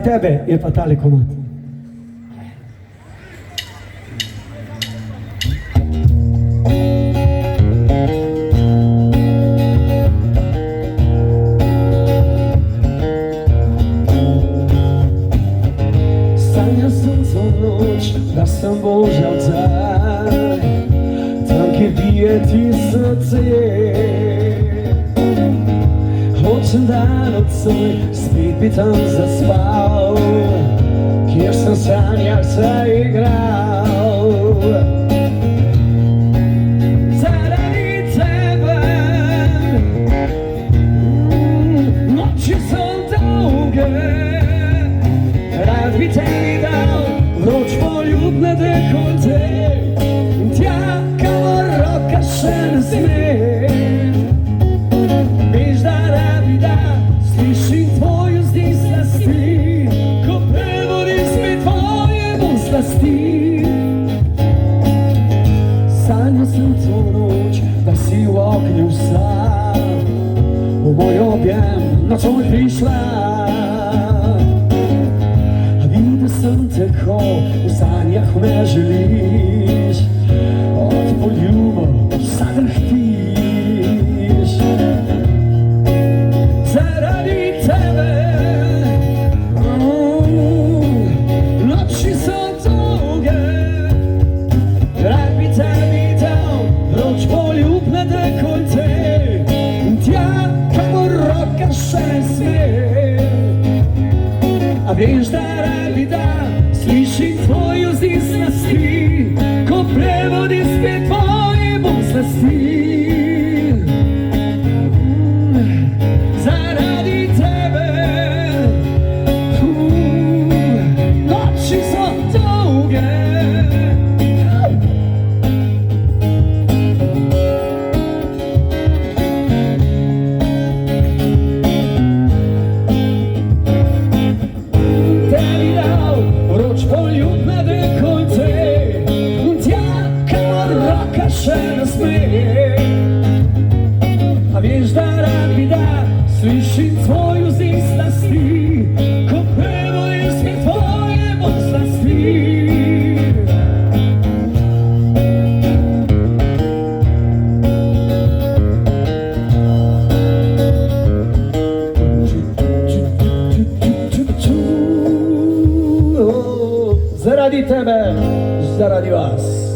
tebe je pa tale komad. Sanjao sam co noć da sam Božja oddaj, tam kjer bije ti srce. Hočem da nocoj spet bi tam zaspal, kjer sem v sanjah zaigral. Zaradi tebe noči so dolge, rad bi tebi dal vroč poljubne dekolte, tja, kamor roka še ne sme. Veš, da rabi da slišim tvojo zdaj slasti, ko prevodim spet tvoje bolj slasti. Sanjal sem to noč, da si v ognju vsa, v moj objem nocoj prišla. Videl sem tako, v sanjah me želiš, od poljubov zadrhtiš. Zaradi tebe noči so dolge, rad bi tebi dal vroč poljubne dekolte, tja, kamor roka še ne sme. A veš, da rabi da slišim tvojo zdaj slasti, ko prevodim spet tvoje bolj slasti. Zaradi tebe noči so dolge. Tebi dal vroč poljubne dekolte, tja, kamor roka še ne sme. A veš, da rad bi da slišim tvojo zdaj slasti, ko prevodim spet tvoje bolj slasti. Zaradi tebe, zaradi vas.